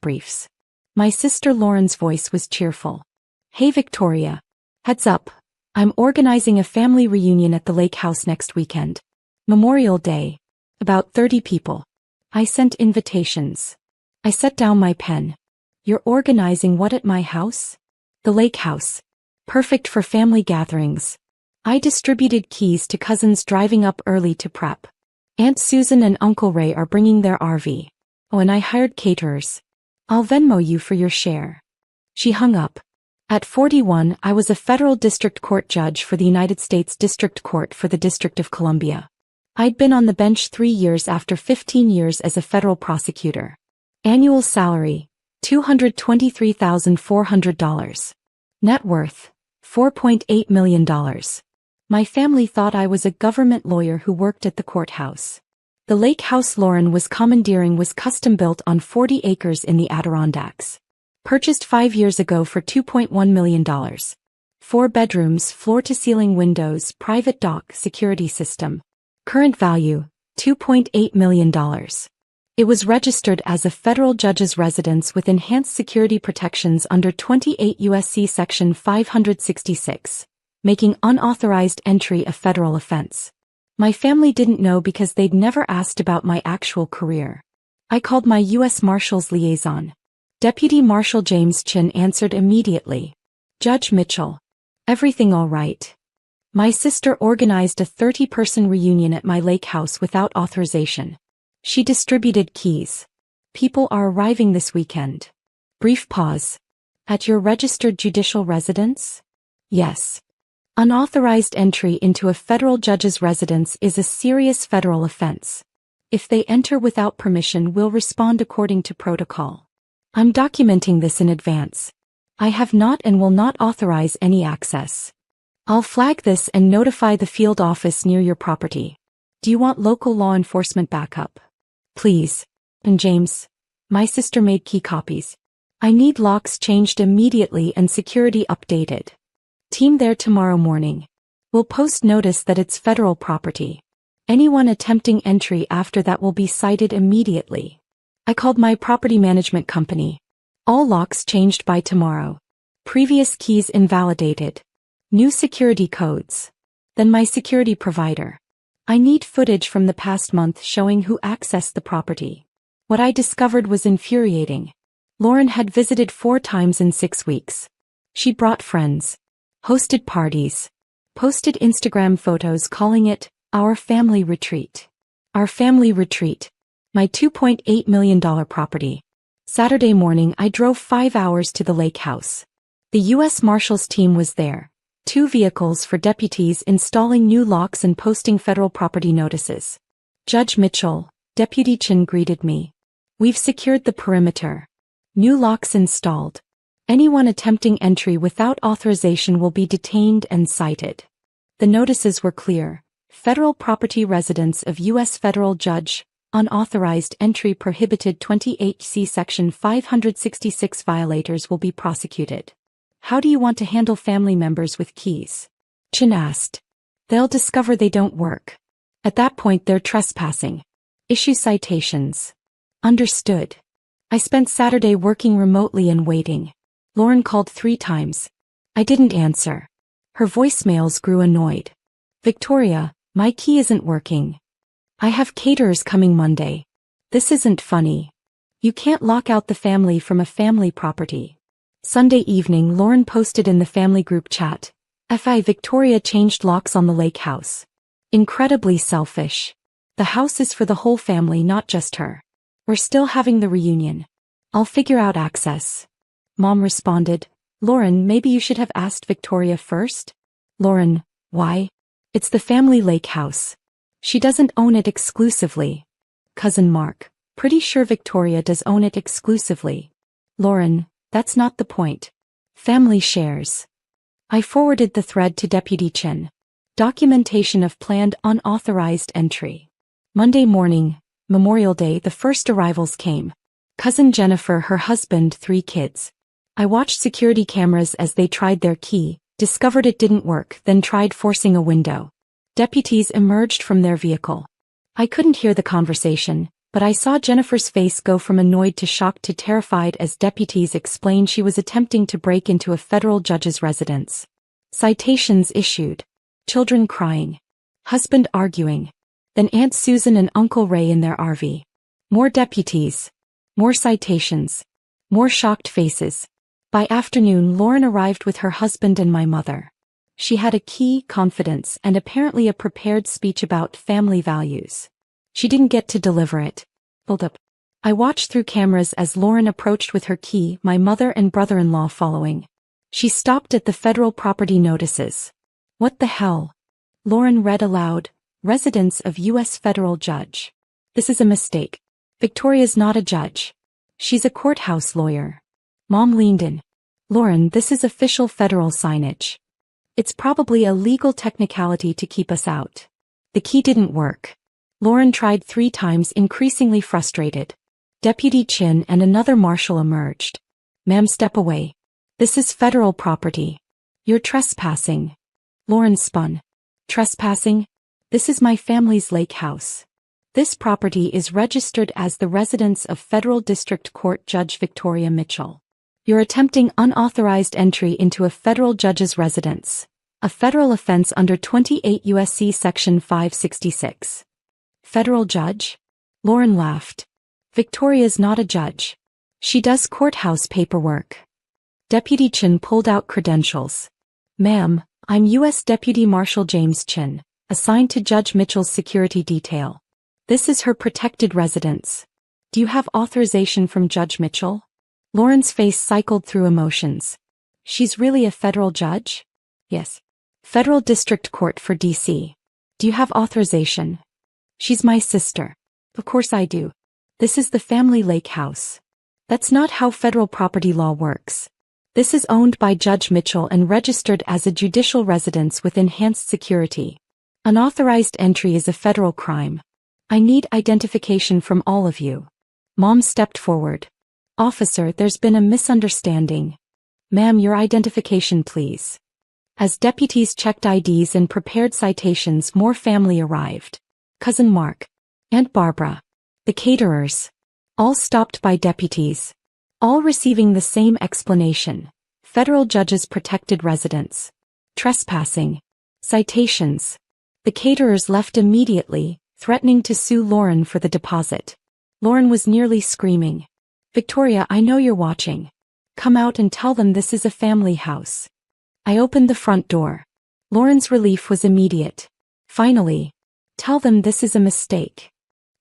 briefs. My sister Lauren's voice was cheerful. "Hey Victoria. Heads up. I'm organizing a family reunion at the lake house next weekend. Memorial Day. About 30 people. I sent invitations." I set down my pen. "You're organizing what at my house?" "The lake house. Perfect for family gatherings." I distributed keys to cousins driving up early to prep. Aunt Susan and Uncle Ray are bringing their RV. Oh, and I hired caterers. "I'll Venmo you for your share." She hung up. At 41, I was a federal district court judge for the United States District Court for the District of Columbia. I'd been on the bench 3 years after 15 years as a federal prosecutor. Annual salary, $223,400. Net worth, $4.8 million. My family thought I was a government lawyer who worked at the courthouse. The lake house Lauren was commandeering was custom-built on 40 acres in the Adirondacks. Purchased 5 years ago for $2.1 million. 4 bedrooms, floor-to-ceiling windows, private dock, security system. Current value, $2.8 million. It was registered as a federal judge's residence with enhanced security protections under 28 U.S.C. Section 566, making unauthorized entry a federal offense. My family didn't know because they'd never asked about my actual career. I called my U.S. Marshals liaison. Deputy Marshal James Chin answered immediately. "Judge Mitchell. Everything all right?" My sister organized a 30-person reunion at my lake house without authorization. She distributed keys. "People are arriving this weekend." Brief pause. "At your registered judicial residence?" "Yes." Unauthorized entry into a federal judge's residence is a serious federal offense. If they enter without permission, we'll respond according to protocol. I'm documenting this in advance. I have not and will not authorize any access. I'll flag this and notify the field office near your property. Do you want local law enforcement backup? Please. And James. My sister made key copies. I need locks changed immediately and security updated. Team there tomorrow morning. We'll post notice that it's federal property. Anyone attempting entry after that will be cited immediately. I called my property management company. All locks changed by tomorrow. Previous keys invalidated. New security codes. Then my security provider. I need footage from the past month showing who accessed the property. What I discovered was infuriating. Lauren had visited 4 times in 6 weeks. She brought friends. Hosted parties. Posted Instagram photos calling it, our family retreat. Our family retreat. My $2.8 million property. Saturday morning I drove 5 hours to the lake house. The U.S. Marshals team was there. 2 vehicles for deputies installing new locks and posting federal property notices. Judge Mitchell, Deputy Chin greeted me. "We've secured the perimeter. New locks installed. Anyone attempting entry without authorization will be detained and cited." The notices were clear. Federal property residence of U.S. federal judge, unauthorized entry prohibited 28 C Section 566 violators will be prosecuted. "How do you want to handle family members with keys?" Chin asked. "They'll discover they don't work. At that point they're trespassing. Issue citations." Understood. I spent Saturday working remotely and waiting. Lauren called 3 times. I didn't answer. Her voicemails grew annoyed. "Victoria, my key isn't working. I have caterers coming Monday. This isn't funny. You can't lock out the family from a family property." Sunday evening Lauren posted in the family group chat, "FI Victoria changed locks on the lake house. Incredibly selfish. The house is for the whole family, not just her. We're still having the reunion. I'll figure out access." Mom responded, "Lauren, maybe you should have asked Victoria first." Lauren, "Why? It's the family lake house. She doesn't own it exclusively." Cousin Mark, "Pretty sure Victoria does own it exclusively." Lauren, "That's not the point. Family shares." I forwarded the thread to Deputy Chin. Documentation of planned unauthorized entry. Monday morning, Memorial Day, the first arrivals came. Cousin Jennifer, her husband, 3 kids. I watched security cameras as they tried their key, discovered it didn't work, then tried forcing a window. Deputies emerged from their vehicle. I couldn't hear the conversation, But I saw Jennifer's face go from annoyed to shocked to terrified as deputies explained she was attempting to break into a federal judge's residence. Citations issued. Children crying. Husband arguing. Then Aunt Susan and Uncle Ray in their RV. More deputies. More citations. More shocked faces. By afternoon, Lauren arrived with her husband and my mother. She had a key, confidence, and apparently a prepared speech about family values. She didn't get to deliver it. Hold up. I watched through cameras as Lauren approached with her key, my mother and brother-in-law following. She stopped at the federal property notices. What the hell? Lauren read aloud, Residence of U.S. Federal Judge. This is a mistake. Victoria's not a judge. She's a courthouse lawyer. Mom leaned in. Lauren, this is official federal signage. It's probably a legal technicality to keep us out. The key didn't work. Lauren tried 3 times, increasingly frustrated. Deputy Chin and another marshal emerged. Ma'am, step away. This is federal property. You're trespassing. Lauren spun. Trespassing? This is my family's lake house. This property is registered as the residence of Federal District Court Judge Victoria Mitchell. You're attempting unauthorized entry into a federal judge's residence. A federal offense under 28 U.S.C. Section 566. Federal judge? Lauren laughed. Victoria's not a judge. She does courthouse paperwork. Deputy Chin pulled out credentials. Ma'am, I'm U.S. Deputy Marshal James Chin, assigned to Judge Mitchell's security detail. This is her protected residence. Do you have authorization from Judge Mitchell? Lauren's face cycled through emotions. She's really a federal judge? Yes. Federal District Court for D.C. Do you have authorization? She's my sister. Of course I do. This is the family lake house. That's not how federal property law works. This is owned by Judge Mitchell and registered as a judicial residence with enhanced security. Unauthorized entry is a federal crime. I need identification from all of you. Mom stepped forward. Officer, there's been a misunderstanding. Ma'am, your identification please. As deputies checked IDs and prepared citations, more family arrived. Cousin Mark. Aunt Barbara. The caterers. All stopped by deputies. All receiving the same explanation. Federal judge's protected residence. Trespassing. Citations. The caterers left immediately, threatening to sue Lauren for the deposit. Lauren was nearly screaming. Victoria, I know you're watching. Come out and tell them this is a family house. I opened the front door. Lauren's relief was immediate. Finally. Tell them this is a mistake.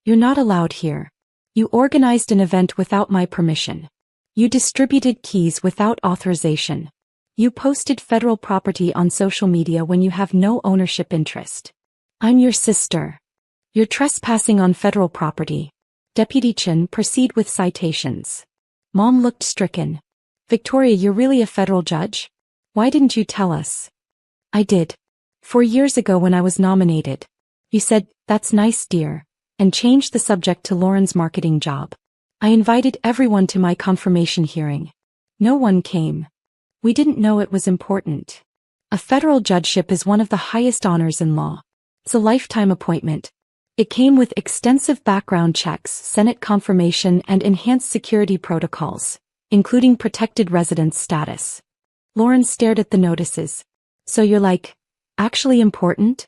You're not allowed here. You organized an event without my permission. You distributed keys without authorization. You posted federal property on social media when you have no ownership interest. I'm your sister. You're trespassing on federal property. Deputy Chin, proceed with citations. Mom looked stricken. Victoria, you're really a federal judge? Why didn't you tell us? I did. 4 years ago when I was nominated. You said, that's nice dear, and changed the subject to Lauren's marketing job. I invited everyone to my confirmation hearing. No one came. We didn't know it was important. A federal judgeship is one of the highest honors in law. It's a lifetime appointment. It came with extensive background checks, Senate confirmation, and enhanced security protocols, including protected residence status. Lauren stared at the notices. So you're like, actually important?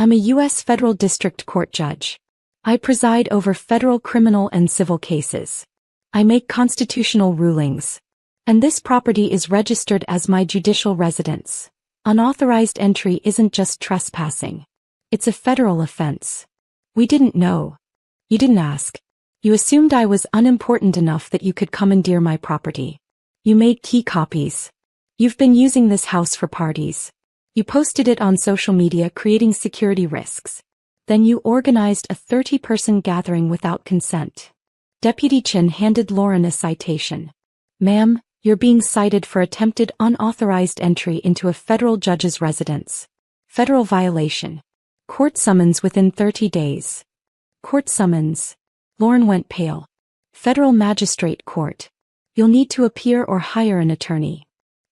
I'm a U.S. Federal District Court judge. I preside over federal criminal and civil cases. I make constitutional rulings. And this property is registered as my judicial residence. Unauthorized entry isn't just trespassing. It's a federal offense. We didn't know. You didn't ask. You assumed I was unimportant enough that you could commandeer my property. You made key copies. You've been using this house for parties. You posted it on social media, creating security risks. Then you organized a 30-person gathering without consent. Deputy Chin handed Lauren a citation. Ma'am, you're being cited for attempted unauthorized entry into a federal judge's residence. Federal violation. Court summons within 30 days. Court summons. Lauren went pale. Federal Magistrate Court. You'll need to appear or hire an attorney.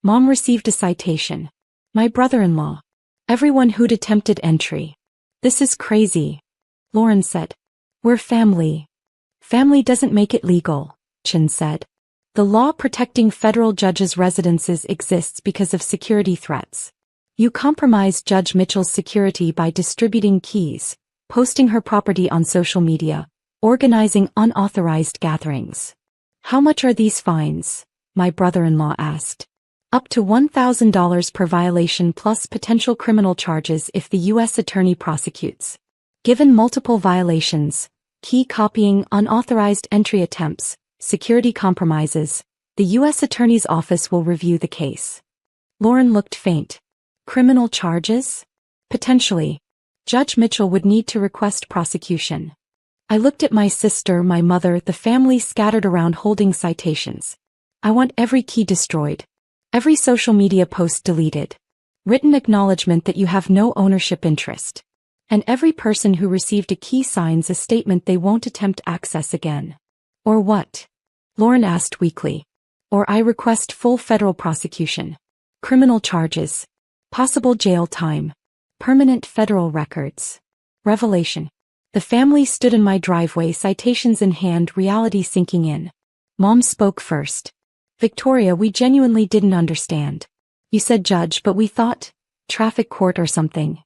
Mom received a citation. My brother-in-law. Everyone who'd attempted entry. This is crazy. Lauren said. We're family. Family doesn't make it legal, Chen said. The law protecting federal judges' residences exists because of security threats. You compromised Judge Mitchell's security by distributing keys, posting her property on social media, organizing unauthorized gatherings. How much are these fines? My brother-in-law asked. Up to $1,000 per violation plus potential criminal charges if the U.S. attorney prosecutes. Given multiple violations, key copying, unauthorized entry attempts, security compromises, the U.S. attorney's office will review the case. Lauren looked faint. Criminal charges? Potentially. Judge Mitchell would need to request prosecution. I looked at my sister, my mother, the family scattered around holding citations. I want every key destroyed. Every social media post deleted. Written acknowledgement that you have no ownership interest. And every person who received a key signs a statement they won't attempt access again. Or what? Lauren asked weakly. Or I request full federal prosecution. Criminal charges. Possible jail time. Permanent federal records. Revelation. The family stood in my driveway, citations in hand, reality sinking in. Mom spoke first. Victoria, we genuinely didn't understand. You said judge, but we thought traffic court or something.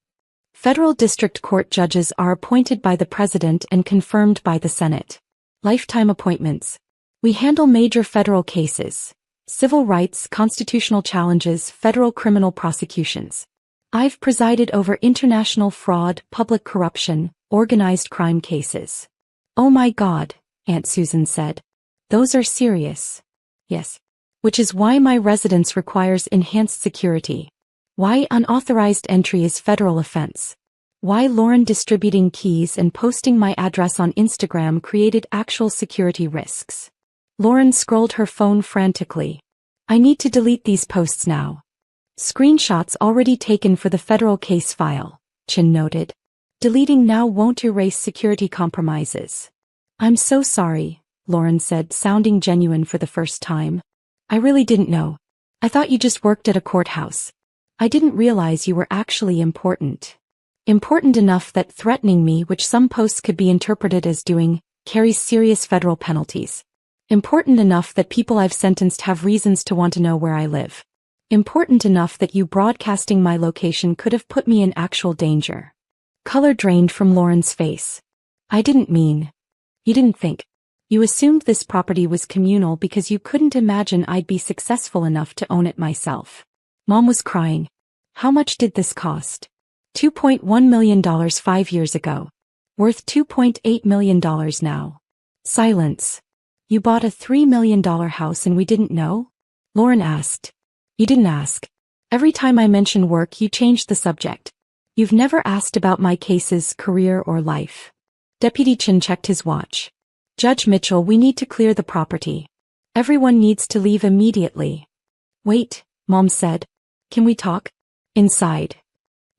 Federal district court judges are appointed by the president and confirmed by the Senate. Lifetime appointments. We handle major federal cases. Civil rights, constitutional challenges, federal criminal prosecutions. I've presided over international fraud, public corruption, organized crime cases. Oh my God, Aunt Susan said. Those are serious. Yes. Which is why my residence requires enhanced security. Why unauthorized entry is federal offense. Why Lauren distributing keys and posting my address on Instagram created actual security risks. Lauren scrolled her phone frantically. I need to delete these posts now. Screenshots already taken for the federal case file, Chin noted. Deleting now won't erase security compromises. I'm so sorry, Lauren said, sounding genuine for the first time. I really didn't know. I thought you just worked at a courthouse. I didn't realize you were actually important. Important enough that threatening me, which some posts could be interpreted as doing, carries serious federal penalties. Important enough that people I've sentenced have reasons to want to know where I live. Important enough that you broadcasting my location could have put me in actual danger. Color drained from Lauren's face. I didn't mean. You didn't think. You assumed this property was communal because you couldn't imagine I'd be successful enough to own it myself. Mom was crying. How much did this cost? $2.1 million 5 years ago. Worth $2.8 million now. Silence. You bought a $3 million house and we didn't know? Lauren asked. You didn't ask. Every time I mention work you changed the subject. You've never asked about my cases, career or life. Deputy Chin checked his watch. Judge Mitchell, we need to clear the property. Everyone needs to leave immediately. Wait, Mom said. Can we talk? Inside.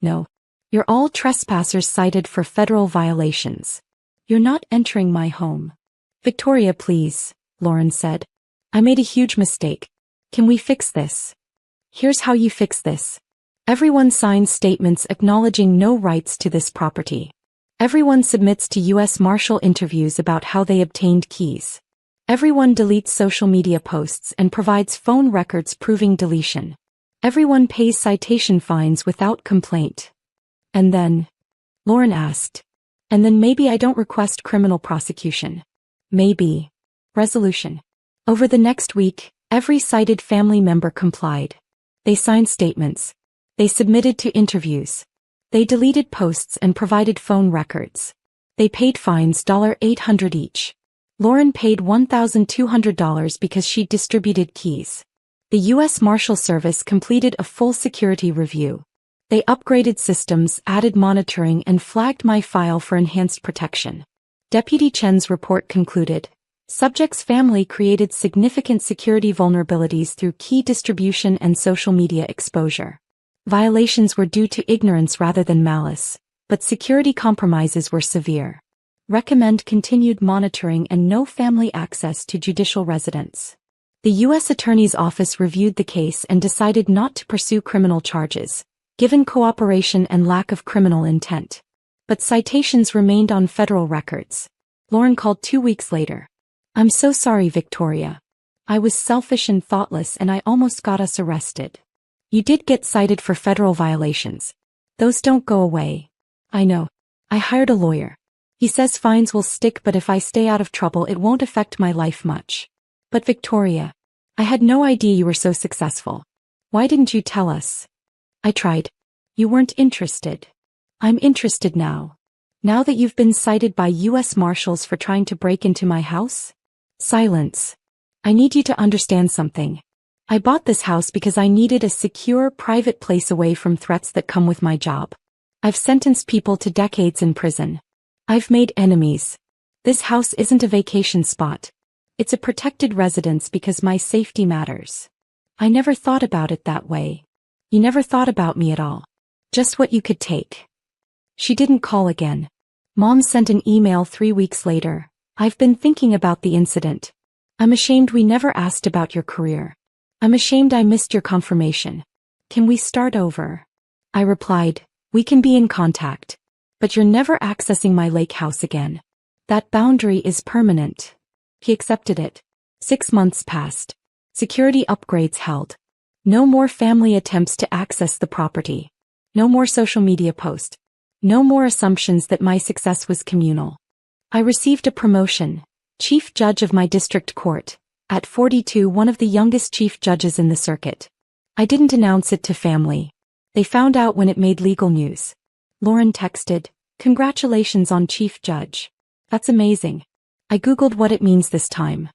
No. You're all trespassers cited for federal violations. You're not entering my home. Victoria, please, Lauren said. I made a huge mistake. Can we fix this? Here's how you fix this. Everyone signs statements acknowledging no rights to this property. Everyone submits to U.S. Marshal interviews about how they obtained keys. Everyone deletes social media posts and provides phone records proving deletion. Everyone pays citation fines without complaint. And then? Lauren asked. And then maybe I don't request criminal prosecution. Maybe. Resolution. Over the next week, every cited family member complied. They signed statements. They submitted to interviews. They deleted posts and provided phone records. They paid fines $800 each. Lauren paid $1,200 because she distributed keys. The U.S. Marshal Service completed a full security review. They upgraded systems, added monitoring and flagged my file for enhanced protection. Deputy Chen's report concluded. Subject's family created significant security vulnerabilities through key distribution and social media exposure. Violations were due to ignorance rather than malice, but security compromises were severe. Recommend continued monitoring and no family access to judicial residence. The U.S. Attorney's Office reviewed the case and decided not to pursue criminal charges, given cooperation and lack of criminal intent. But citations remained on federal records. Lauren called 2 weeks later. I'm so sorry, Victoria. I was selfish and thoughtless and I almost got us arrested. You did get cited for federal violations. Those don't go away. I know. I hired a lawyer. He says fines will stick, but if I stay out of trouble it won't affect my life much. But Victoria, I had no idea you were so successful. Why didn't you tell us? I tried. You weren't interested. I'm interested now. Now that you've been cited by U.S. Marshals for trying to break into my house? Silence. I need you to understand something. I bought this house because I needed a secure, private place away from threats that come with my job. I've sentenced people to decades in prison. I've made enemies. This house isn't a vacation spot. It's a protected residence because my safety matters. I never thought about it that way. You never thought about me at all. Just what you could take. She didn't call again. Mom sent an email 3 weeks later. I've been thinking about the incident. I'm ashamed we never asked about your career. I'm ashamed I missed your confirmation. Can we start over? I replied, we can be in contact. But you're never accessing my lake house again. That boundary is permanent. He accepted it. 6 months passed. Security upgrades held. No more family attempts to access the property. No more social media posts. No more assumptions that my success was communal. I received a promotion, chief judge of my district court, at 42, one of the youngest chief judges in the circuit. I didn't announce it to family. They found out when it made legal news. Lauren texted, "Congratulations on chief judge. That's amazing." I googled what it means this time.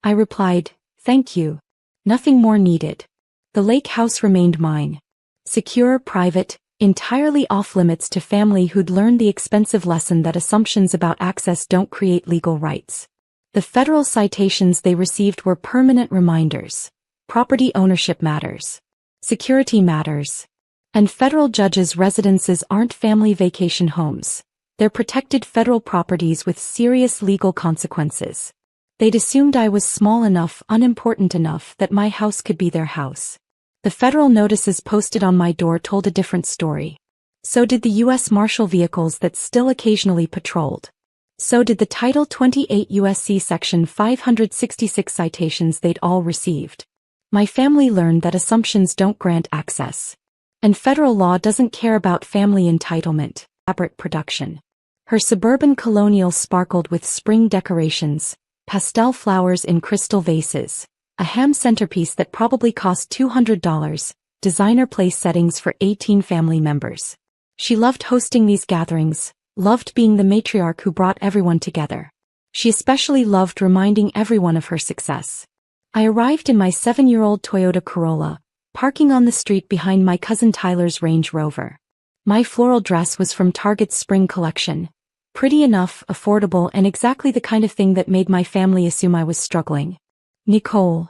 I replied, "Thank you. Nothing more needed." The lake house remained mine. Secure, private, entirely off-limits to family who'd learned the expensive lesson that assumptions about access don't create legal rights. The federal citations they received were permanent reminders. Property ownership matters. Security matters. And federal judges' residences aren't family vacation homes. They're protected federal properties with serious legal consequences. They'd assumed I was small enough, unimportant enough, that my house could be their house. The federal notices posted on my door told a different story. So did the U.S. Marshal vehicles that still occasionally patrolled. So did the Title 28 U.S.C. Section 566 citations they'd all received. My family learned that assumptions don't grant access. And federal law doesn't care about family entitlement. Elaborate production. Her suburban colonial sparkled with spring decorations, pastel flowers in crystal vases, a ham centerpiece that probably cost $200, designer place settings for 18 family members. She loved hosting these gatherings, loved being the matriarch who brought everyone together. She especially loved reminding everyone of her success. I arrived in my 7-year-old Toyota Corolla, parking on the street behind my cousin Tyler's Range Rover. My floral dress was from Target's spring collection. Pretty enough, affordable, and exactly the kind of thing that made my family assume I was struggling. "Nicole."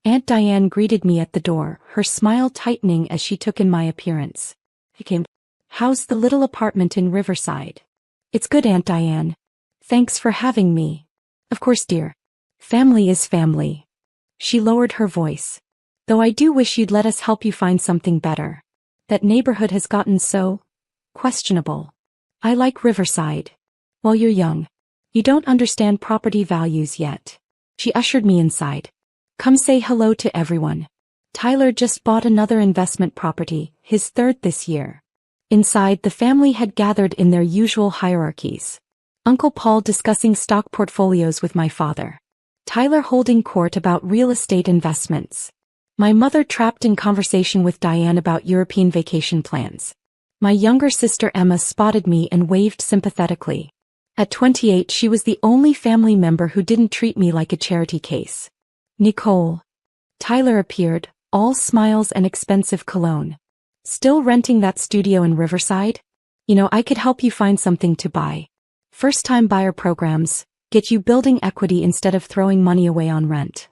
Aunt Diane greeted me at the door, her smile tightening as she took in my appearance. "How's the little apartment in Riverside?" "It's good, Aunt Diane. Thanks for having me." "Of course, dear. Family is family." She lowered her voice. "Though I do wish you'd let us help you find something better. That neighborhood has gotten so questionable. I like Riverside. Well, you're young. You don't understand property values yet." She ushered me inside. "Come say hello to everyone. Tyler just bought another investment property, his third this year." Inside, the family had gathered in their usual hierarchies. Uncle Paul discussing stock portfolios with my father. Tyler holding court about real estate investments. My mother trapped in conversation with Diane about European vacation plans. My younger sister Emma spotted me and waved sympathetically. At 28, she was the only family member who didn't treat me like a charity case. "Nicole." Tyler appeared, all smiles and expensive cologne. "Still renting that studio in Riverside? You know, I could help you find something to buy. First-time buyer programs, get you building equity instead of throwing money away on rent."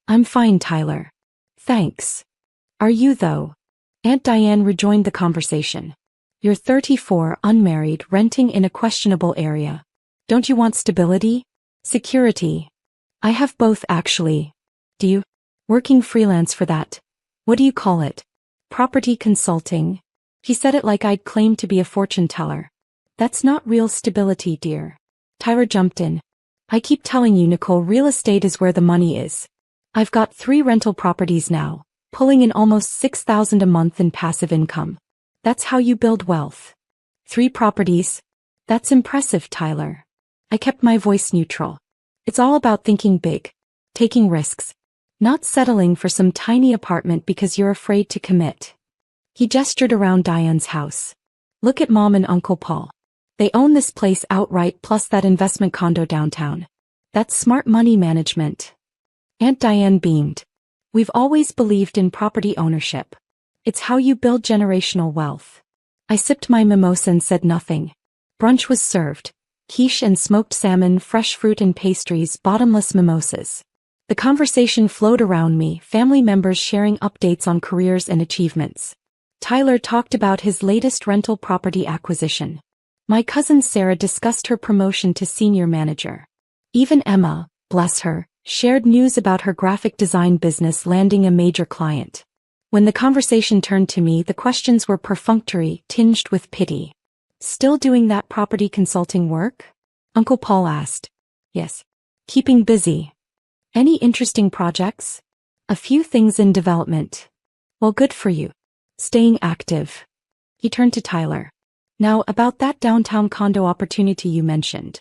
"I'm fine, Tyler. Thanks." "Are you though?" Aunt Diane rejoined the conversation. "You're 34, unmarried, renting in a questionable area. Don't you want stability? Security?" "I have both actually." "Do you?" "Working freelance for that. What do you call it? Property consulting." He said it like I'd claimed to be a fortune teller. "That's not real stability, dear. Tyler jumped in. I keep telling you, Nicole, real estate is where the money is. I've got 3 rental properties now, pulling in almost $6,000 a month in passive income. That's how you build wealth. 3 properties? That's impressive, Tyler. I kept my voice neutral. It's all about thinking big, taking risks, not settling for some tiny apartment because you're afraid to commit. He gestured around Diane's house. Look at Mom and Uncle Paul. They own this place outright plus that investment condo downtown. That's smart money management. Aunt Diane beamed. We've always believed in property ownership. It's how you build generational wealth. I sipped my mimosa and said nothing. Brunch was served. Quiche and smoked salmon, fresh fruit and pastries, bottomless mimosas. The conversation flowed around me, family members sharing updates on careers and achievements. Tyler talked about his latest rental property acquisition. My cousin Sarah discussed her promotion to senior manager. Even Emma, bless her, shared news about her graphic design business landing a major client. When the conversation turned to me, the questions were perfunctory, tinged with pity. Still doing that property consulting work? Uncle Paul asked. Yes. Keeping busy. Any interesting projects? A few things in development. Well, good for you. Staying active. He turned to Tyler. Now, about that downtown condo opportunity you mentioned.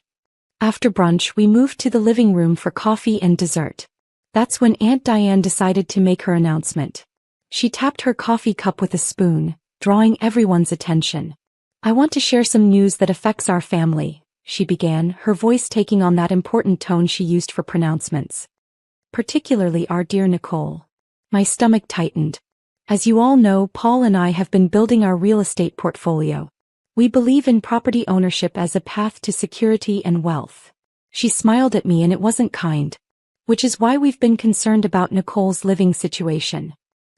After brunch, we moved to the living room for coffee and dessert. That's when Aunt Diane decided to make her announcement. She tapped her coffee cup with a spoon, drawing everyone's attention. I want to share some news that affects our family, she began, her voice taking on that important tone she used for pronouncements. Particularly our dear Nicole. My stomach tightened. As you all know, Paul and I have been building our real estate portfolio. We believe in property ownership as a path to security and wealth. She smiled at me and it wasn't kind. Which is why we've been concerned about Nicole's living situation.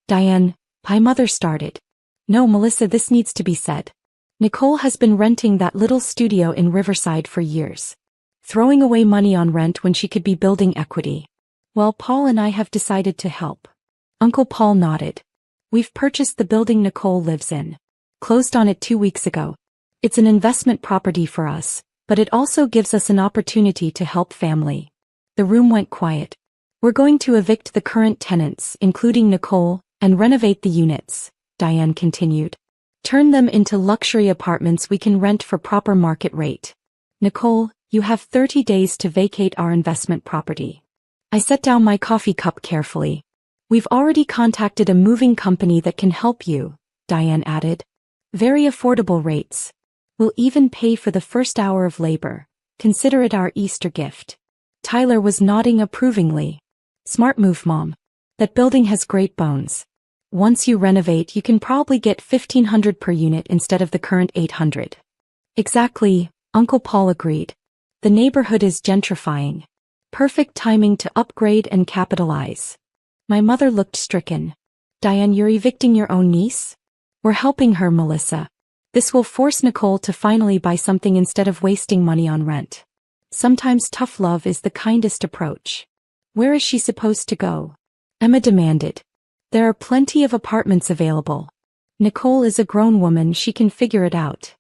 Diane, my mother started. No, Melissa, this needs to be said. Nicole has been renting that little studio in Riverside for years. Throwing away money on rent when she could be building equity. Well, Paul and I have decided to help. Uncle Paul nodded. We've purchased the building Nicole lives in. Closed on it 2 weeks ago. It's an investment property for us, but it also gives us an opportunity to help family. The room went quiet. We're going to evict the current tenants, including Nicole, and renovate the units, Diane continued. Turn them into luxury apartments we can rent for proper market rate. Nicole, you have 30 days to vacate our investment property. I set down my coffee cup carefully. We've already contacted a moving company that can help you, Diane added. Very affordable rates. We'll even pay for the first hour of labor. Consider it our Easter gift. Tyler was nodding approvingly. Smart move, Mom. That building has great bones. Once you renovate, you can probably get $1,500 per unit instead of the current $800. Exactly, Uncle Paul agreed. The neighborhood is gentrifying. Perfect timing to upgrade and capitalize. My mother looked stricken. Diane, you're evicting your own niece? We're helping her, Melissa. This will force Nicole to finally buy something instead of wasting money on rent. Sometimes tough love is the kindest approach. Where is she supposed to go? Emma demanded. There are plenty of apartments available. Nicole is a grown woman, she can figure it out.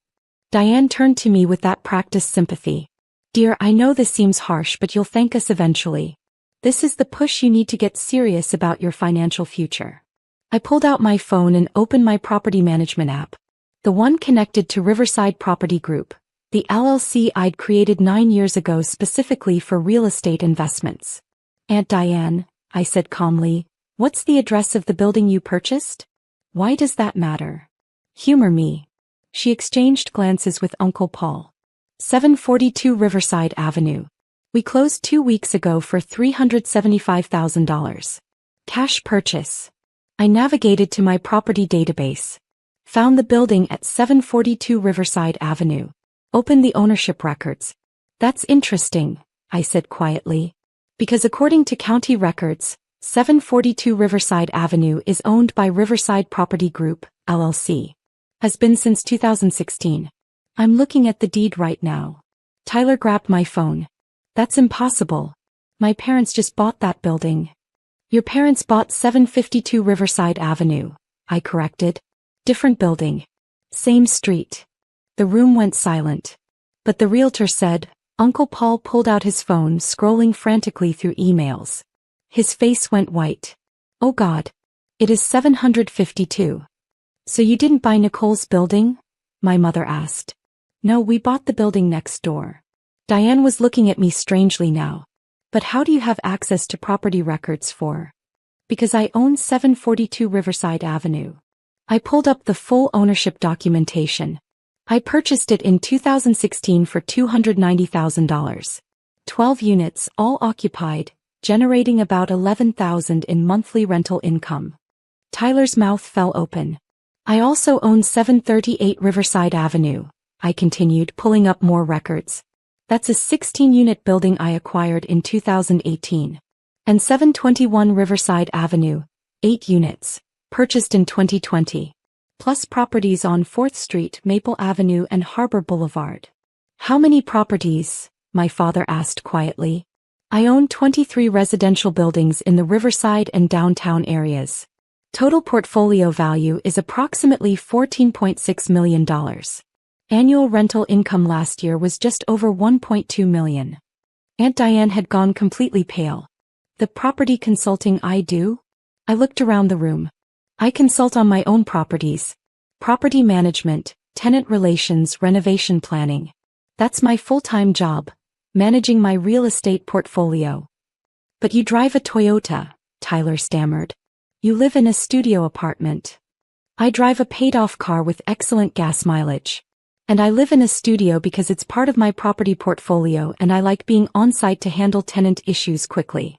Diane turned to me with that practiced sympathy. Dear, I know this seems harsh, but you'll thank us eventually. This is the push you need to get serious about your financial future. I pulled out my phone and opened my property management app. The one connected to Riverside Property Group, the LLC I'd created 9 years ago specifically for real estate investments. Aunt Diane, I said calmly, what's the address of the building you purchased? Why does that matter? Humor me. She exchanged glances with Uncle Paul. 742 Riverside Avenue. We closed 2 weeks ago for $375,000. Cash purchase. I navigated to my property database. Found the building at 742 Riverside Avenue. Opened the ownership records. That's interesting, I said quietly. Because according to county records, 742 Riverside Avenue is owned by Riverside Property Group, LLC. Has been since 2016. I'm looking at the deed right now. Tyler grabbed my phone. That's impossible. My parents just bought that building. Your parents bought 752 Riverside Avenue, I corrected. Different building. Same street. The room went silent. But the realtor said, Uncle Paul pulled out his phone, scrolling frantically through emails. His face went white. Oh God. It is 752. So you didn't buy Nicole's building? My mother asked. No, we bought the building next door. Diane was looking at me strangely now. But how do you have access to property records for? Because I own 742 Riverside Avenue. I pulled up the full ownership documentation. I purchased it in 2016 for $290,000. 12 units, all occupied, generating about $11,000 in monthly rental income. Tyler's mouth fell open. I also own 738 Riverside Avenue, I continued, pulling up more records. That's a 16-unit building I acquired in 2018. And 721 Riverside Avenue, 8 units, purchased in 2020. Plus properties on 4th Street, Maple Avenue and Harbor Boulevard. How many properties? My father asked quietly. I own 23 residential buildings in the Riverside and downtown areas. Total portfolio value is approximately $14.6 million. Annual rental income last year was just over $1.2 million. Aunt Diane had gone completely pale. The property consulting I do? I looked around the room. I consult on my own properties. Property management, tenant relations, renovation planning. That's my full-time job, managing my real estate portfolio. But you drive a Toyota, Tyler stammered. You live in a studio apartment. I drive a paid-off car with excellent gas mileage. And I live in a studio because it's part of my property portfolio and I like being on-site to handle tenant issues quickly.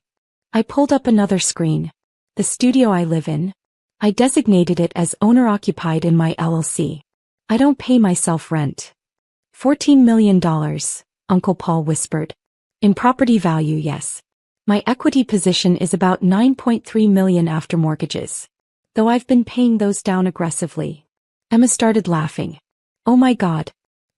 I pulled up another screen. The studio I live in. I designated it as owner-occupied in my LLC. I don't pay myself rent. $14 million, Uncle Paul whispered. In property value, yes. My equity position is about $9.3 million after mortgages. Though I've been paying those down aggressively. Emma started laughing. Oh my God.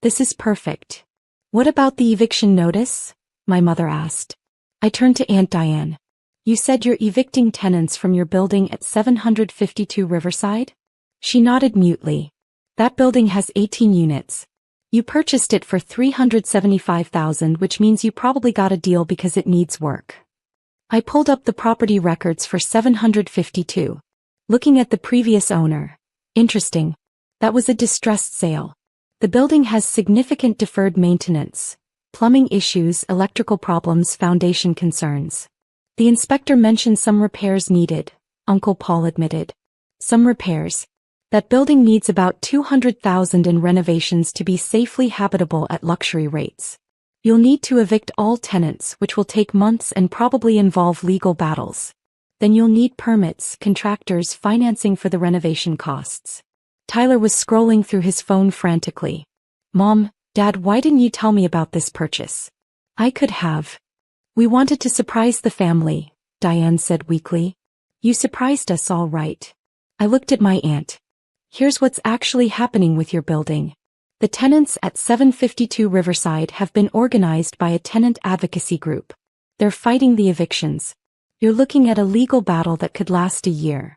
This is perfect. What about the eviction notice? My mother asked. I turned to Aunt Diane. You said you're evicting tenants from your building at 752 Riverside? She nodded mutely. That building has 18 units. You purchased it for $375,000, which means you probably got a deal because it needs work. I pulled up the property records for 752. Looking at the previous owner. Interesting. That was a distressed sale. The building has significant deferred maintenance, plumbing issues, electrical problems, foundation concerns. The inspector mentioned some repairs needed, Uncle Paul admitted. Some repairs. That building needs about $200,000 in renovations to be safely habitable at luxury rates. You'll need to evict all tenants, which will take months and probably involve legal battles. Then you'll need permits, contractors, financing for the renovation costs. Tyler was scrolling through his phone frantically. Mom, Dad, why didn't you tell me about this purchase? I could have. We wanted to surprise the family, Diane said weakly. You surprised us all right. I looked at my aunt. Here's what's actually happening with your building. The tenants at 752 Riverside have been organized by a tenant advocacy group. They're fighting the evictions. You're looking at a legal battle that could last a year.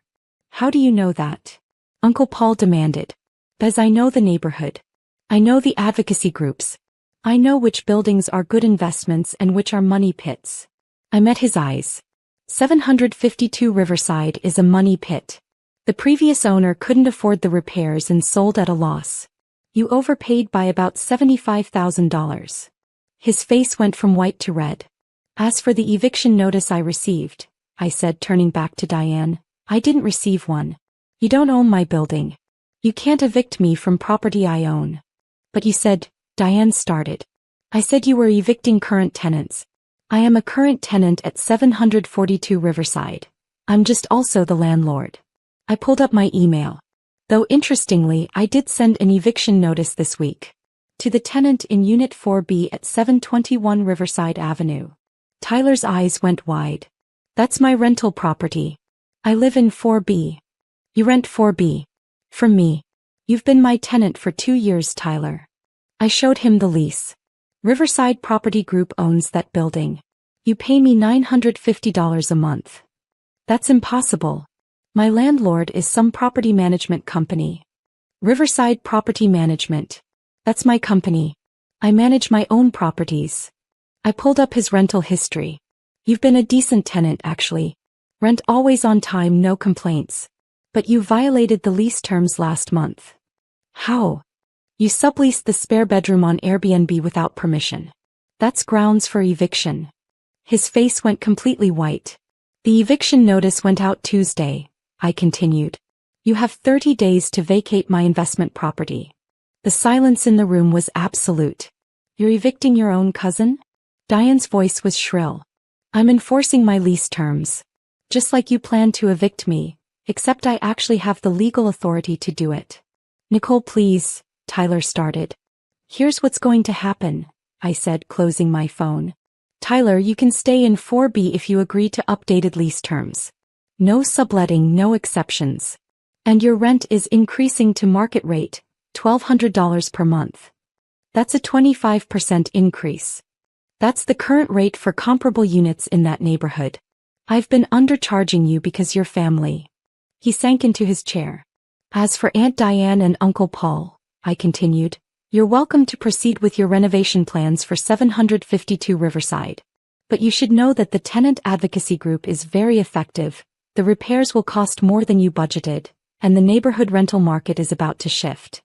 How do you know that? Uncle Paul demanded. Because I know the neighborhood. I know the advocacy groups. I know which buildings are good investments and which are money pits. I met his eyes. 752 Riverside is a money pit. The previous owner couldn't afford the repairs and sold at a loss. You overpaid by about $75,000. His face went from white to red. As for the eviction notice I received, I said, turning back to Diane, I didn't receive one. You don't own my building. You can't evict me from property I own. But you said, Diane started. I said you were evicting current tenants. I am a current tenant at 742 Riverside. I'm just also the landlord. I pulled up my email. Though interestingly, I did send an eviction notice this week. To the tenant in Unit 4B at 721 Riverside Avenue. Tyler's eyes went wide. That's my rental property. I live in 4B. You rent 4B. From me. You've been my tenant for 2 years, Tyler. I showed him the lease. Riverside Property Group owns that building. You pay me $950 a month. That's impossible. My landlord is some property management company. Riverside Property Management. That's my company. I manage my own properties. I pulled up his rental history. You've been a decent tenant, actually. Rent always on time, no complaints. But you violated the lease terms last month. How? You subleased the spare bedroom on Airbnb without permission. That's grounds for eviction. His face went completely white. The eviction notice went out Tuesday, I continued. You have 30 days to vacate my investment property. The silence in the room was absolute. You're evicting your own cousin? Diane's voice was shrill. I'm enforcing my lease terms. Just like you planned to evict me, except I actually have the legal authority to do it. Nicole, please, Tyler started. Here's what's going to happen, I said, closing my phone. Tyler, you can stay in 4B if you agree to updated lease terms. No subletting, no exceptions. And your rent is increasing to market rate, $1,200 per month. That's a 25% increase. That's the current rate for comparable units in that neighborhood. I've been undercharging you because you're family. He sank into his chair. As for Aunt Diane and Uncle Paul, I continued, you're welcome to proceed with your renovation plans for 752 Riverside. But you should know that the tenant advocacy group is very effective, the repairs will cost more than you budgeted, and the neighborhood rental market is about to shift.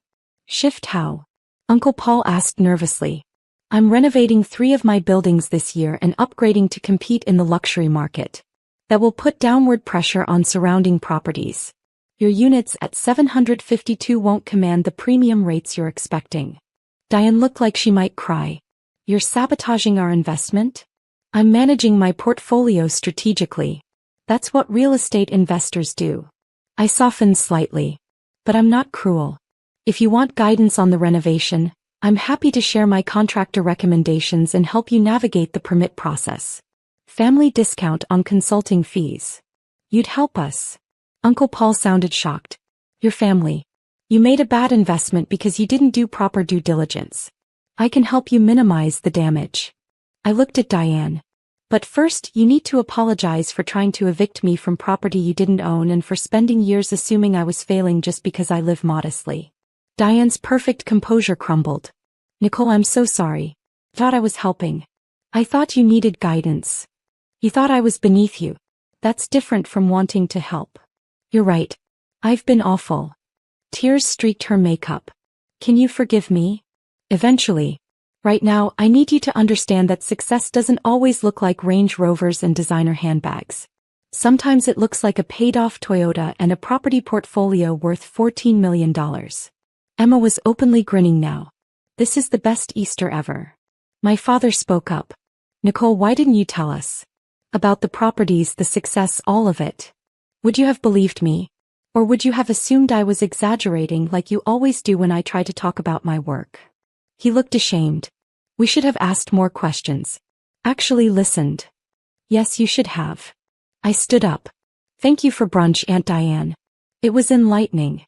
Shift how? Uncle Paul asked nervously. I'm renovating 3 of my buildings this year and upgrading to compete in the luxury market. That will put downward pressure on surrounding properties. Your units at 752 won't command the premium rates you're expecting. Diane looked like she might cry. You're sabotaging our investment? I'm managing my portfolio strategically. That's what real estate investors do. I softened slightly. But I'm not cruel. If you want guidance on the renovation, I'm happy to share my contractor recommendations and help you navigate the permit process. Family discount on consulting fees. You'd help us. Uncle Paul sounded shocked. Your family. You made a bad investment because you didn't do proper due diligence. I can help you minimize the damage. I looked at Diane. But first, you need to apologize for trying to evict me from property you didn't own and for spending years assuming I was failing just because I live modestly. Diane's perfect composure crumbled. Nicole, I'm so sorry. Thought I was helping. I thought you needed guidance. You thought I was beneath you. That's different from wanting to help. You're right. I've been awful. Tears streaked her makeup. Can you forgive me? Eventually. Right now, I need you to understand that success doesn't always look like Range Rovers and designer handbags. Sometimes it looks like a paid-off Toyota and a property portfolio worth $14 million. Emma was openly grinning now. This is the best Easter ever. My father spoke up. Nicole, why didn't you tell us? About the properties, the success, all of it. Would you have believed me? Or would you have assumed I was exaggerating like you always do when I try to talk about my work? He looked ashamed. We should have asked more questions. Actually listened. Yes, you should have. I stood up. Thank you for brunch, Aunt Diane. It was enlightening.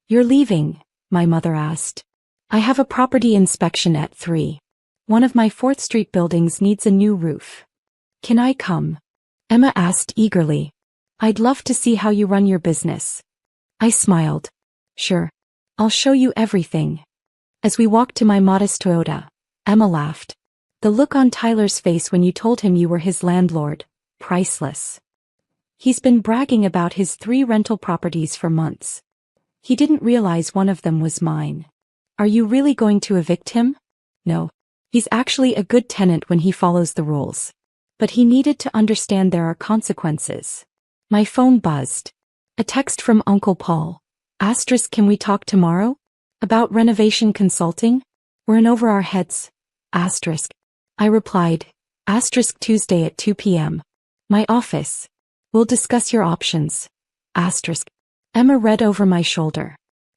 You're leaving? My mother asked. I have a property inspection at 3. One of my 4th Street buildings needs a new roof. Can I come? Emma asked eagerly. I'd love to see how you run your business. I smiled. Sure. I'll show you everything. As we walked to my modest Toyota, Emma laughed. The look on Tyler's face when you told him you were his landlord, priceless. He's been bragging about his 3 rental properties for months. He didn't realize one of them was mine. Are you really going to evict him? No. He's actually a good tenant when he follows the rules. But he needed to understand there are consequences. My phone buzzed. A text from Uncle Paul. Asterisk, can we talk tomorrow? About renovation consulting? We're in over our heads. Asterisk. I replied. Asterisk, Tuesday at 2 p.m. My office. We'll discuss your options. Asterisk. Emma read over my shoulder.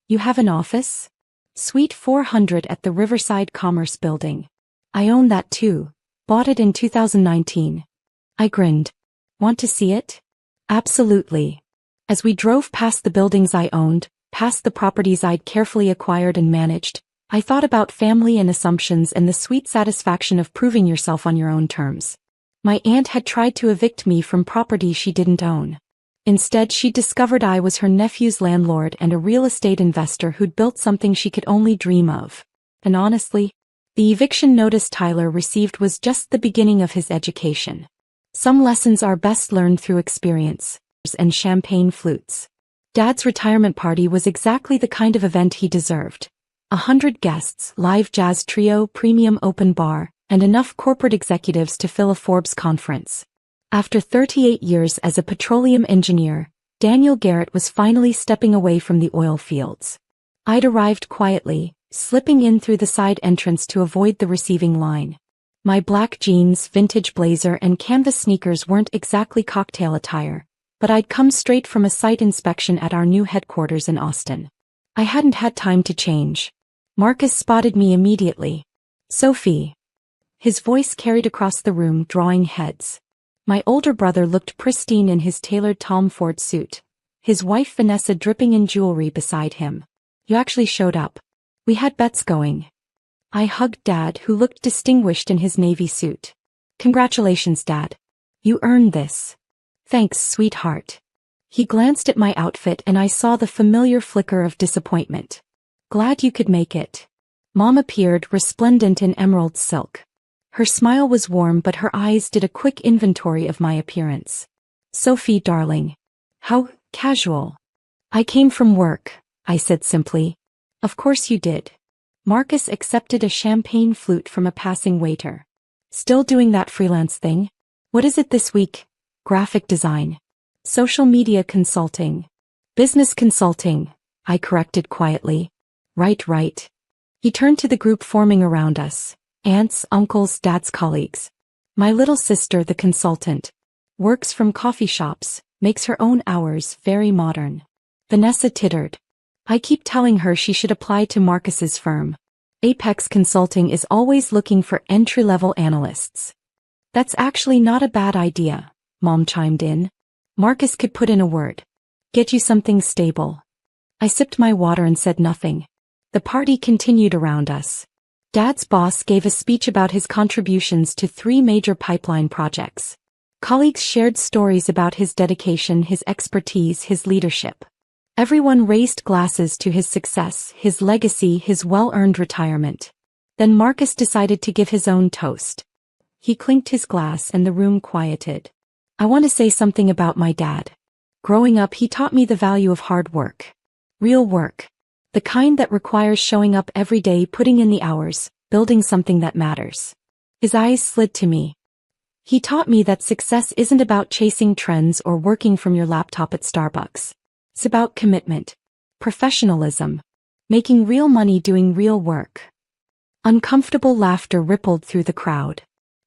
You have an office? Suite 400 at the Riverside Commerce Building. I own that too. Bought it in 2019. I grinned. Want to see it? Absolutely. As we drove past the buildings I owned, past the properties I'd carefully acquired and managed, I thought about family and assumptions and the sweet satisfaction of proving yourself on your own terms. My aunt had tried to evict me from property she didn't own. Instead, she discovered I was her nephew's landlord and a real estate investor who'd built something she could only dream of. And honestly, The eviction notice Tyler received was just the beginning of his education. Some lessons are best learned through experience, and champagne flutes. Dad's retirement party was exactly the kind of event he deserved. 100 guests, live jazz trio, premium open bar, and enough corporate executives to fill a Forbes conference. After 38 years as a petroleum engineer, Daniel Garrett was finally stepping away from the oil fields. I'd arrived quietly, slipping in through the side entrance to avoid the receiving line. My black jeans, vintage blazer, and canvas sneakers weren't exactly cocktail attire, but I'd come straight from a site inspection at our new headquarters in Austin. I hadn't had time to change. Marcus spotted me immediately. "Sophie." His voice carried across the room, drawing heads. My older brother looked pristine in his tailored Tom Ford suit, his wife Vanessa dripping in jewelry beside him. "You actually showed up. We had bets going." I hugged Dad, who looked distinguished in his navy suit. "Congratulations, Dad. You earned this." "Thanks, sweetheart." He glanced at my outfit and I saw the familiar flicker of disappointment. "Glad you could make it." Mom appeared, resplendent in emerald silk. Her smile was warm, but her eyes did a quick inventory of my appearance. "Sophie, darling. How casual." "I came from work," I said simply. "Of course you did." Marcus accepted a champagne flute from a passing waiter. "Still doing that freelance thing? What is it this week?" "Graphic design." "Social media consulting." "Business consulting," I corrected quietly. Right. He turned to the group forming around us. Aunts, uncles, Dad's colleagues. My little sister, the consultant. Works from coffee shops, makes her own hours, very modern. Vanessa tittered. "I keep telling her she should apply to Marcus's firm. Apex Consulting is always looking for entry-level analysts." "That's actually not a bad idea," Mom chimed in. "Marcus could put in a word. Get you something stable." I sipped my water and said nothing. The party continued around us. Dad's boss gave a speech about his contributions to 3 major pipeline projects. Colleagues shared stories about his dedication, his expertise, his leadership. Everyone raised glasses to his success, his legacy, his well-earned retirement. Then Marcus decided to give his own toast. He clinked his glass and the room quieted. "I want to say something about my dad. Growing up, he taught me the value of hard work. Real work. The kind that requires showing up every day, putting in the hours, building something that matters." His eyes slid to me. "He taught me that success isn't about chasing trends or working from your laptop at Starbucks. It's about commitment, professionalism, making real money doing real work." Uncomfortable laughter rippled through the crowd.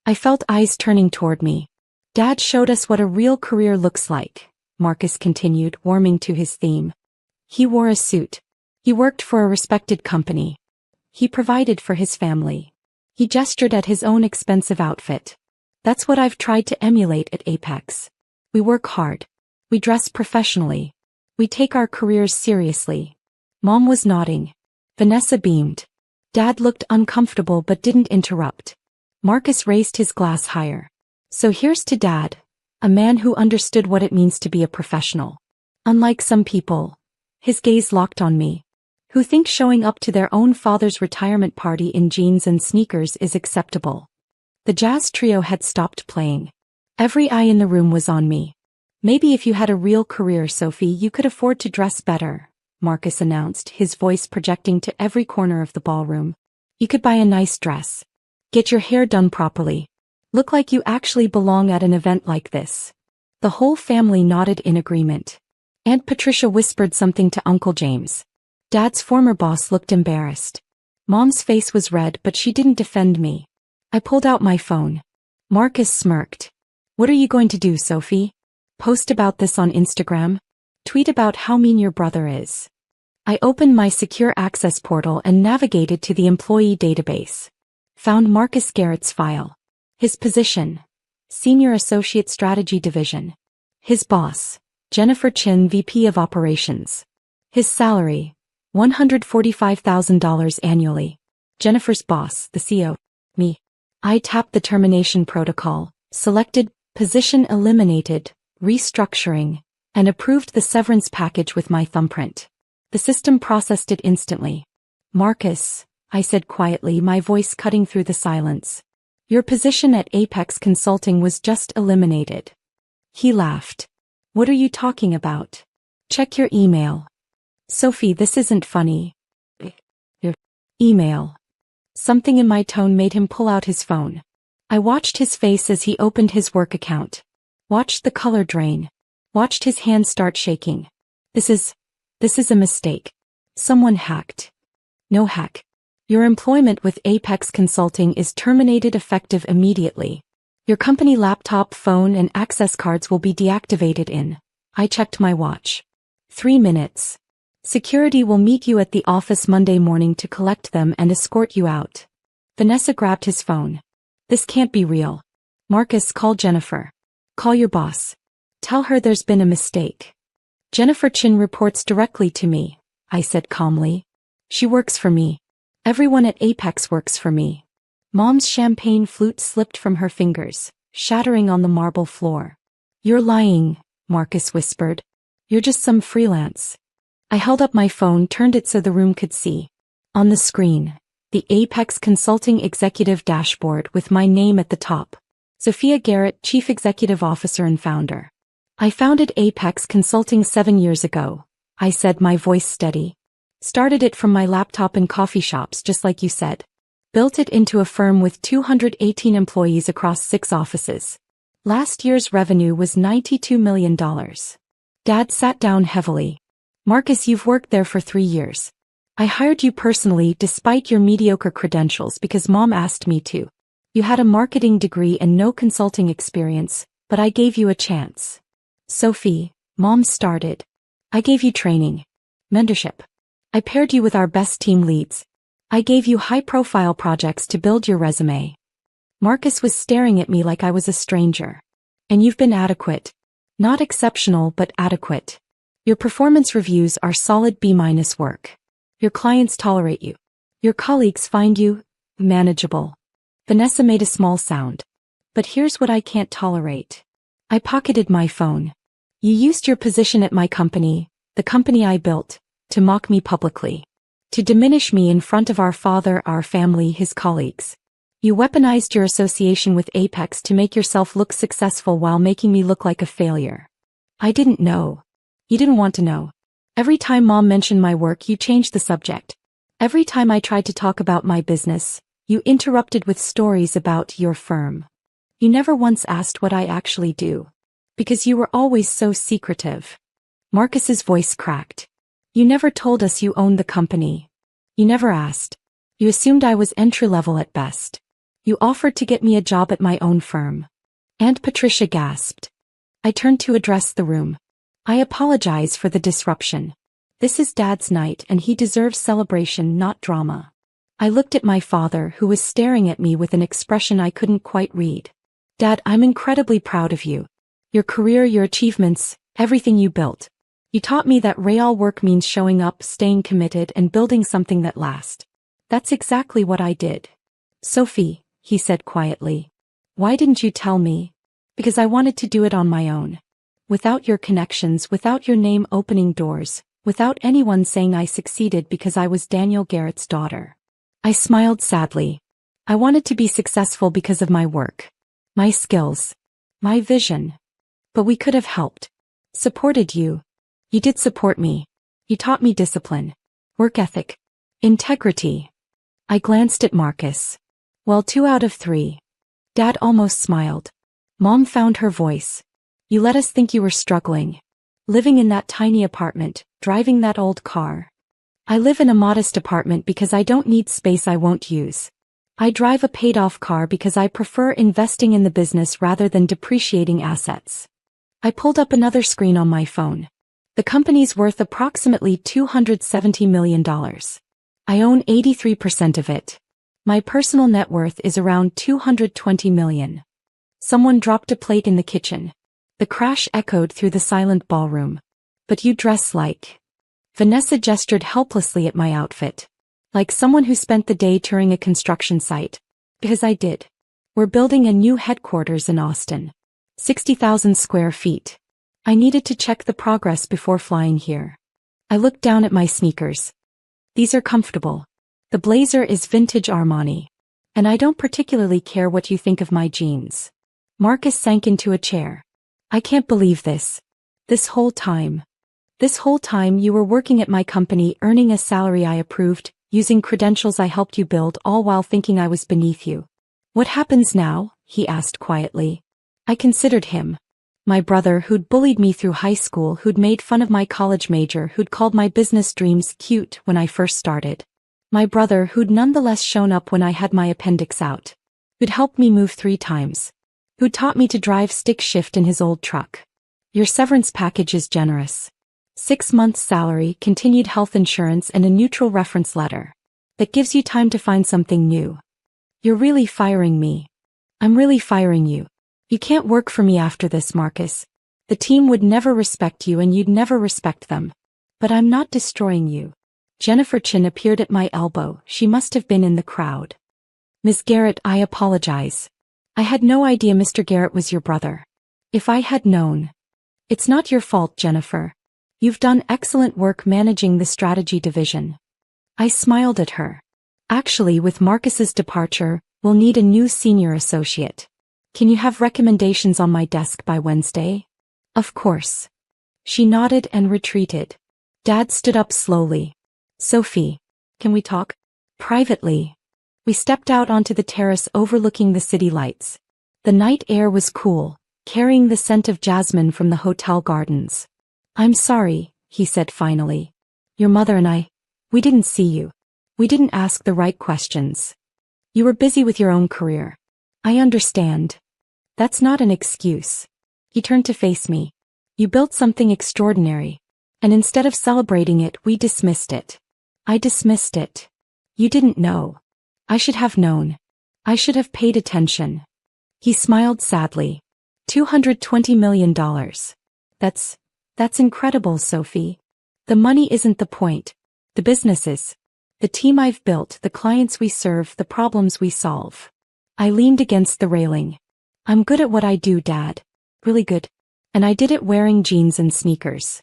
I felt eyes turning toward me. "Dad showed us what a real career looks like," Marcus continued, warming to his theme. "He wore a suit. He worked for a respected company. He provided for his family. He gestured at his own expensive outfit. That's what I've tried to emulate at Apex. We work hard. We dress professionally. We take our careers seriously." Mom was nodding. Vanessa beamed. Dad looked uncomfortable but didn't interrupt. Marcus raised his glass higher. "So here's to Dad, a man who understood what it means to be a professional. Unlike some people," his gaze locked on me, "who think showing up to their own father's retirement party in jeans and sneakers is acceptable." The jazz trio had stopped playing. Every eye in the room was on me. "Maybe if you had a real career, Sophie, you could afford to dress better," Marcus announced, his voice projecting to every corner of the ballroom. "You could buy a nice dress. Get your hair done properly. Look like you actually belong at an event like this." The whole family nodded in agreement. Aunt Patricia whispered something to Uncle James. Dad's former boss looked embarrassed. Mom's face was red, but she didn't defend me. I pulled out my phone. Marcus smirked. "What are you going to do, Sophie? Post about this on Instagram? Tweet about how mean your brother is?" I opened my secure access portal and navigated to the employee database. Found Marcus Garrett's file. His position: Senior Associate Strategy Division. His boss: Jennifer Chin, VP of Operations. His salary: $145,000 annually. Jennifer's boss, the CEO: me. I tapped the termination protocol, selected position eliminated, restructuring, and approved the severance package with my thumbprint. The system processed it instantly. "Marcus, I said quietly, my voice cutting through the silence. Your position at Apex Consulting was just eliminated. He laughed. What are you talking about? Check your email. Sophie, this isn't funny. Your email. Something in my tone made him pull out his phone. I watched his face as he opened his work account. Watched the color drain. Watched his hands start shaking. This is a mistake. Someone hacked. No hack. Your employment with Apex Consulting is terminated effective immediately. Your company laptop, phone, and access cards will be deactivated in. I checked my watch. 3 minutes. Security will meet you at the office Monday morning to collect them and escort you out. Vanessa grabbed his phone. This can't be real. Marcus, call Jennifer. Call your boss. Tell her there's been a mistake. Jennifer Chin reports directly to me, I said calmly. She works for me. Everyone at Apex works for me. Mom's champagne flute slipped from her fingers, shattering on the marble floor. You're lying, Marcus whispered. You're just some freelance. I held up my phone, turned it so the room could see. On the screen, the Apex Consulting Executive Dashboard with my name at the top. Sophia Garrett, Chief Executive Officer and Founder. I founded Apex Consulting 7 years ago, I said, my voice steady. Started it from my laptop in coffee shops, just like you said. Built it into a firm with 218 employees across 6 offices. Last year's revenue was $92 million. Dad sat down heavily. Marcus, you've worked there for 3 years. I hired you personally despite your mediocre credentials because Mom asked me to. You had a marketing degree and no consulting experience, but I gave you a chance. Sophie, Mom started. I gave you training. Mentorship. I paired you with our best team leads. I gave you high-profile projects to build your resume. Marcus was staring at me like I was a stranger. And you've been adequate. Not exceptional, but adequate. Your performance reviews are solid B- work. Your clients tolerate you. Your colleagues find you manageable. Vanessa made a small sound. But here's what I can't tolerate. I pocketed my phone. You used your position at my company, the company I built, to mock me publicly. To diminish me in front of our father, our family, his colleagues. You weaponized your association with Apex to make yourself look successful while making me look like a failure. I didn't know. You didn't want to know. Every time Mom mentioned my work, you changed the subject. Every time I tried to talk about my business, you interrupted with stories about your firm. You never once asked what I actually do. Because you were always so secretive. Marcus's voice cracked. You never told us you owned the company. You never asked. You assumed I was entry-level at best. You offered to get me a job at my own firm. Aunt Patricia gasped. I turned to address the room. I apologize for the disruption. This is Dad's night and he deserves celebration, not drama. I looked at my father, who was staring at me with an expression I couldn't quite read. Dad, I'm incredibly proud of you. Your career, your achievements, everything you built. You taught me that real work means showing up, staying committed, and building something that lasts. That's exactly what I did. Sophie, he said quietly. Why didn't you tell me? Because I wanted to do it on my own. Without your connections, without your name opening doors, without anyone saying I succeeded because I was Daniel Garrett's daughter. I smiled sadly. I wanted to be successful because of my work. My skills. My vision. But we could have helped. Supported you. You did support me. You taught me discipline. Work ethic. Integrity. I glanced at Marcus. Well, 2 out of 3. Dad almost smiled. Mom found her voice. You let us think you were struggling. Living in that tiny apartment, driving that old car. I live in a modest apartment because I don't need space I won't use. I drive a paid-off car because I prefer investing in the business rather than depreciating assets. I pulled up another screen on my phone. The company's worth approximately $270 million. I own 83% of it. My personal net worth is around $220 million. Someone dropped a plate in the kitchen. The crash echoed through the silent ballroom. But you dress like... Vanessa gestured helplessly at my outfit. Like someone who spent the day touring a construction site. Because I did. We're building a new headquarters in Austin. 60,000 square feet. I needed to check the progress before flying here. I looked down at my sneakers. These are comfortable. The blazer is vintage Armani. And I don't particularly care what you think of my jeans. Marcus sank into a chair. I can't believe this. This whole time you were working at my company, earning a salary I approved, using credentials I helped you build, all while thinking I was beneath you. What happens now? He asked quietly. I considered him. My brother who'd bullied me through high school, who'd made fun of my college major, who'd called my business dreams cute when I first started. My brother who'd nonetheless shown up when I had my appendix out. Who'd helped me move 3 times. Who'd taught me to drive stick shift in his old truck. Your severance package is generous. 6 months salary, continued health insurance, and a neutral reference letter. That gives you time to find something new. You're really firing me. I'm really firing you. You can't work for me after this, Marcus. The team would never respect you and you'd never respect them. But I'm not destroying you. Jennifer Chin appeared at my elbow. She must have been in the crowd. Miss Garrett, I apologize. I had no idea Mr. Garrett was your brother. If I had known. It's not your fault, Jennifer. You've done excellent work managing the strategy division. I smiled at her. Actually, with Marcus's departure, we'll need a new senior associate. Can you have recommendations on my desk by Wednesday? Of course. She nodded and retreated. Dad stood up slowly. Sophie, can we talk? Privately. We stepped out onto the terrace overlooking the city lights. The night air was cool, carrying the scent of jasmine from the hotel gardens. I'm sorry, he said finally. Your mother and I, we didn't see you. We didn't ask the right questions. You were busy with your own career. I understand. That's not an excuse. He turned to face me. You built something extraordinary. And instead of celebrating it, we dismissed it. I dismissed it. You didn't know. I should have known. I should have paid attention. He smiled sadly. $220 million. That's incredible, Sophie. The money isn't the point. The business is. The team I've built, the clients we serve, the problems we solve. I leaned against the railing. I'm good at what I do, Dad. Really good. And I did it wearing jeans and sneakers.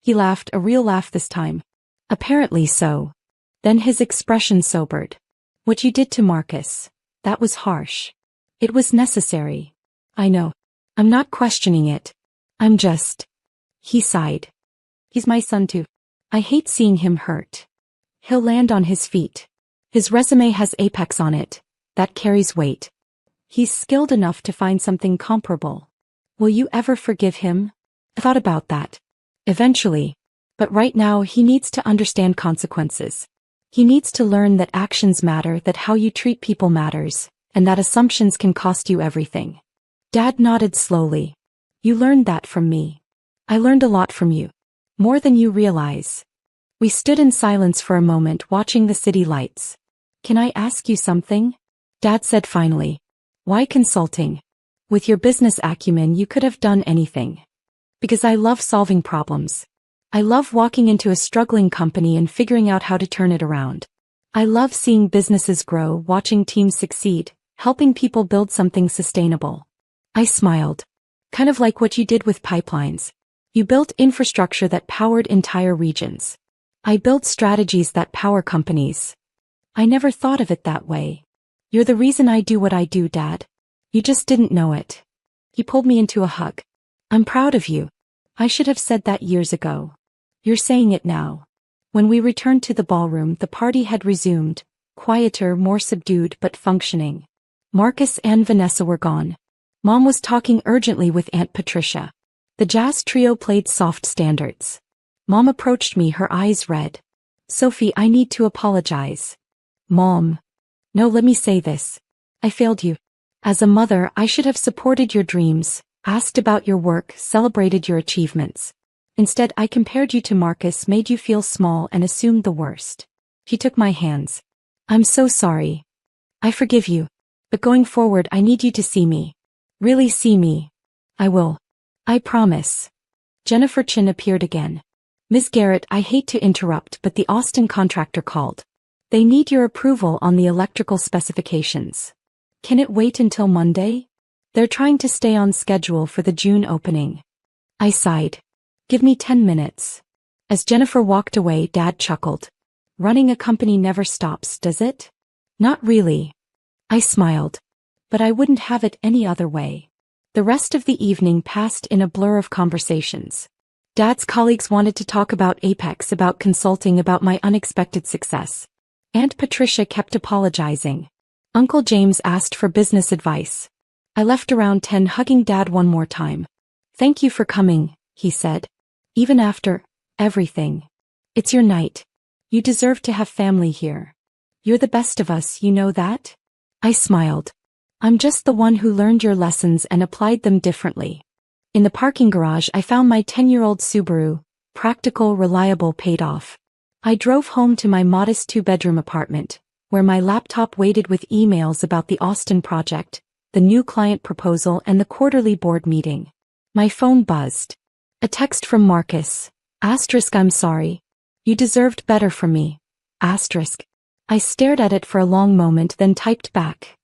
He laughed, a real laugh this time. Apparently so. Then his expression sobered. What you did to Marcus, that was harsh. It was necessary. I know. I'm not questioning it. I'm just. He sighed. He's my son too. I hate seeing him hurt. He'll land on his feet. His resume has Apex on it. That carries weight. He's skilled enough to find something comparable. Will you ever forgive him? I thought about that. Eventually. But right now he needs to understand consequences. He needs to learn that actions matter, that how you treat people matters, and that assumptions can cost you everything. Dad nodded slowly. You learned that from me. I learned a lot from you. More than you realize. We stood in silence for a moment watching the city lights. Can I ask you something? Dad said finally. Why consulting? With your business acumen you could have done anything. Because I love solving problems. I love walking into a struggling company and figuring out how to turn it around. I love seeing businesses grow, watching teams succeed, helping people build something sustainable. I smiled. Kind of like what you did with pipelines. You built infrastructure that powered entire regions. I built strategies that power companies. I never thought of it that way. You're the reason I do what I do, Dad. You just didn't know it. He pulled me into a hug. I'm proud of you. I should have said that years ago. You're saying it now. When we returned to the ballroom, the party had resumed, quieter, more subdued but functioning. Marcus and Vanessa were gone. Mom was talking urgently with Aunt Patricia. The jazz trio played soft standards. Mom approached me, her eyes red. Sophie, I need to apologize. Mom. No, let me say this. I failed you. As a mother, I should have supported your dreams, asked about your work, celebrated your achievements. Instead, I compared you to Marcus, made you feel small, and assumed the worst. She took my hands. I'm so sorry. I forgive you. But going forward, I need you to see me. Really see me. I will. I promise. Jennifer Chin appeared again. Miss Garrett, I hate to interrupt, but the Austin contractor called. They need your approval on the electrical specifications. Can it wait until Monday? They're trying to stay on schedule for the June opening. I sighed. Give me 10 minutes. As Jennifer walked away, Dad chuckled. Running a company never stops, does it? Not really. I smiled. But I wouldn't have it any other way. The rest of the evening passed in a blur of conversations. Dad's colleagues wanted to talk about Apex, about consulting, about my unexpected success. Aunt Patricia kept apologizing. Uncle James asked for business advice. I left around 10, hugging Dad one more time. Thank you for coming, he said. Even after everything. It's your night. You deserve to have family here. You're the best of us, you know that? I smiled. I'm just the one who learned your lessons and applied them differently. In the parking garage I found my 10-year-old Subaru. Practical, reliable, paid off. I drove home to my modest 2-bedroom apartment, where my laptop waited with emails about the Austin project, the new client proposal, and the quarterly board meeting. My phone buzzed. A text from Marcus. I'm sorry. You deserved better from me. I stared at it for a long moment, then typed back.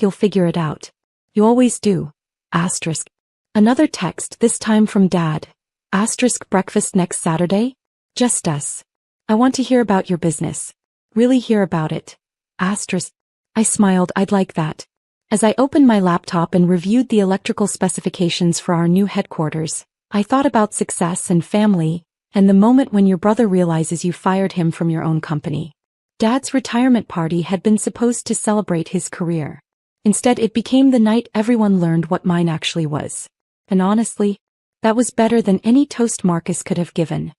You'll figure it out. You always do. Another text, this time from Dad. Breakfast next Saturday? Just us. I want to hear about your business. Really hear about it. I smiled. I'd like that. As I opened my laptop and reviewed the electrical specifications for our new headquarters, I thought about success and family, and the moment when your brother realizes you fired him from your own company. Dad's retirement party had been supposed to celebrate his career. Instead, it became the night everyone learned what mine actually was. And honestly, that was better than any toast Marcus could have given.